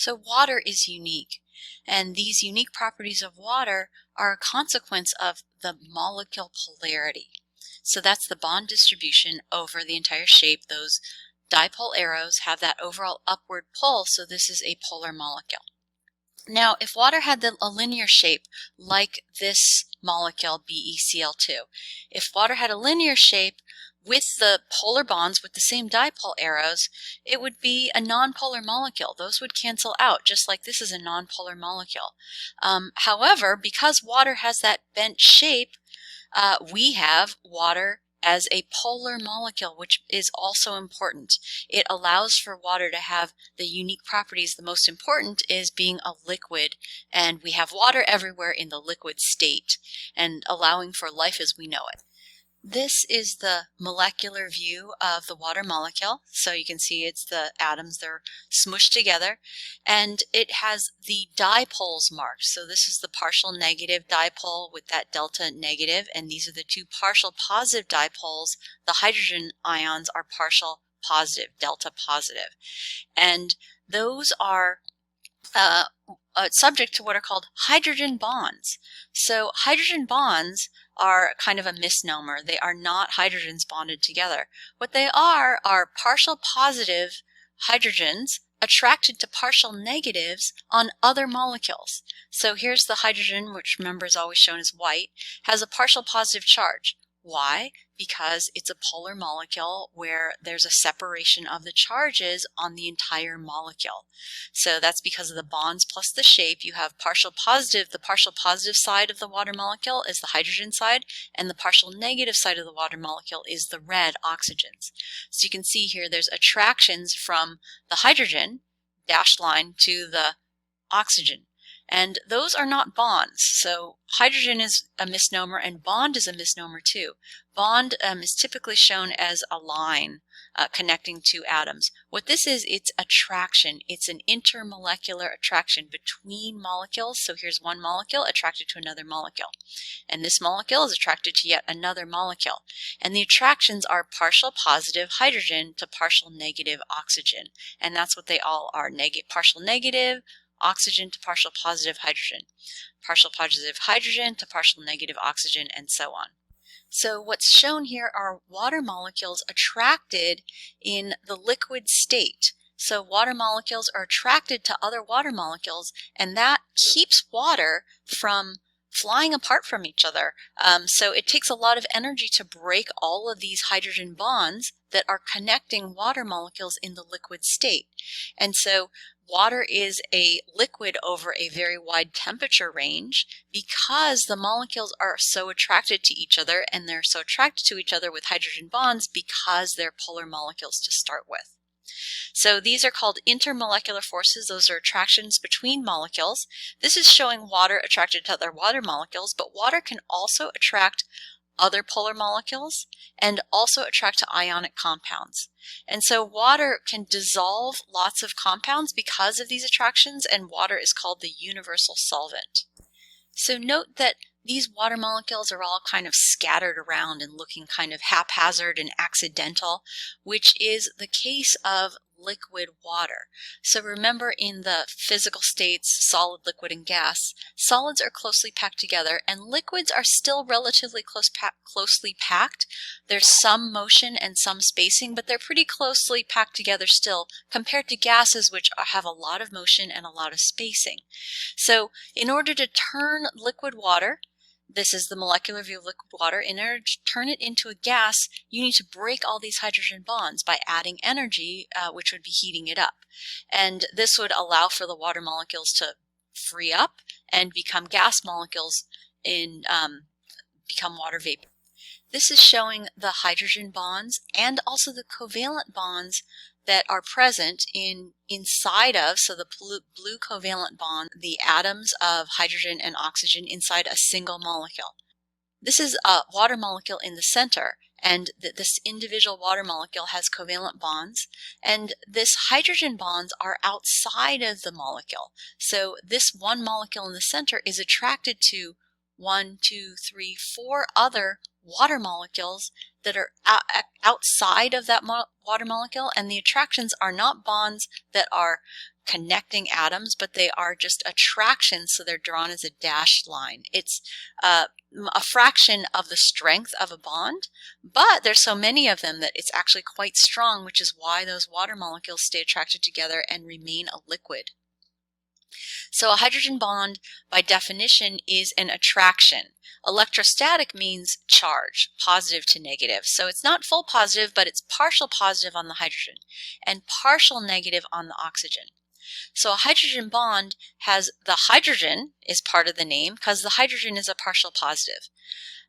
So water is unique, and these unique properties of water are a consequence of the molecule polarity. So that's the bond distribution over the entire shape. Those dipole arrows have that overall upward pull, so this is a polar molecule. Now, if water had a linear shape like this molecule, BeCl2, if water had a linear shape with the polar bonds with the same dipole arrows, it would be a nonpolar molecule. Those would cancel out, just like this is a nonpolar molecule. However, because water has that bent shape, we have water as a polar molecule, which is also important. It allows for water to have the unique properties. The most important is being a liquid, and we have water everywhere in the liquid state and allowing for life as we know it. This is the molecular view of the water molecule. So you can see it's the atoms, they're smushed together, and it has the dipoles marked. So this is the partial negative dipole with that delta negative, and these are the two partial positive dipoles. The hydrogen ions are partial positive, delta positive. And those are subject to what are called hydrogen bonds. So hydrogen bonds are kind of a misnomer. They are not hydrogens bonded together. What they are partial positive hydrogens attracted to partial negatives on other molecules. So here's the hydrogen, which remember is always shown as white, has a partial positive charge. Why? Because it's a polar molecule where there's a separation of the charges on the entire molecule. So that's because of the bonds plus the shape. You have partial positive. The partial positive side of the water molecule is the hydrogen side, and the partial negative side of the water molecule is the red oxygens. So you can see here there's attractions from the hydrogen, dashed line, to the oxygen. And those are not bonds. So hydrogen is a misnomer and bond is a misnomer too. Bond is typically shown as a line connecting two atoms. What this is, it's attraction. It's an intermolecular attraction between molecules. So here's one molecule attracted to another molecule. And this molecule is attracted to yet another molecule. And the attractions are partial positive hydrogen to partial negative oxygen. And that's what they all are. Partial negative oxygen to partial positive hydrogen, partial positive hydrogen to partial negative oxygen, and so on. So what's shown here are water molecules attracted in the liquid state. So water molecules are attracted to other water molecules, and that keeps water from flying apart from each other. So it takes a lot of energy to break all of these hydrogen bonds that are connecting water molecules in the liquid state. And so water is a liquid over a very wide temperature range because the molecules are so attracted to each other, and they're so attracted to each other with hydrogen bonds because they're polar molecules to start with. So these are called intermolecular forces. Those are attractions between molecules. This is showing water attracted to other water molecules, but water can also attract other polar molecules and also attract to ionic compounds. And so water can dissolve lots of compounds because of these attractions, and water is called the universal solvent. So note that these water molecules are all kind of scattered around and looking kind of haphazard and accidental, which is the case of liquid water. So remember, in the physical states, solid, liquid, and gas, solids are closely packed together, and liquids are still relatively closely packed. There's some motion and some spacing, but they're pretty closely packed together still compared to gases, which have a lot of motion and a lot of spacing. So in order to turn liquid water, this is the molecular view of liquid water. In order to turn it into a gas, you need to break all these hydrogen bonds by adding energy, which would be heating it up. And this would allow for the water molecules to free up and become gas molecules and become water vapor. This is showing the hydrogen bonds and also the covalent bonds that are present inside of, so the blue covalent bond, the atoms of hydrogen and oxygen inside a single molecule. This is a water molecule in the center, and this individual water molecule has covalent bonds, and this hydrogen bonds are outside of the molecule. So this one molecule in the center is attracted to one, two, three, four other water molecules that are outside of that water molecule, and the attractions are not bonds that are connecting atoms, but they are just attractions, so they're drawn as a dashed line. It's a fraction of the strength of a bond, but there's so many of them that it's actually quite strong, which is why those water molecules stay attracted together and remain a liquid. So a hydrogen bond, by definition, is an attraction. Electrostatic means charge, positive to negative. So it's not full positive, but it's partial positive on the hydrogen and partial negative on the oxygen. So a hydrogen bond has the hydrogen is part of the name because the hydrogen is a partial positive.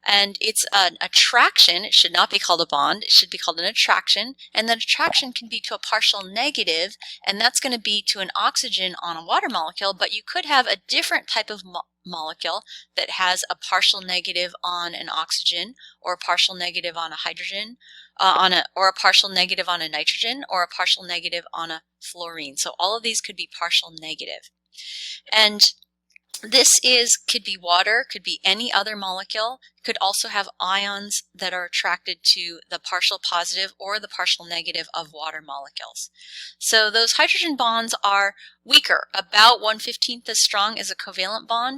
And it's an attraction. It should not be called a bond. It should be called an attraction. And that attraction can be to a partial negative, and that's going to be to an oxygen on a water molecule, but you could have a different type of molecule that has a partial negative on an oxygen, or a partial negative on a hydrogen, or a partial negative on a nitrogen, or a partial negative on a fluorine. So all of these could be partial negative. And this could be water, could be any other molecule, could also have ions that are attracted to the partial positive or the partial negative of water molecules. So those hydrogen bonds are weaker, about 1/15 as strong as a covalent bond,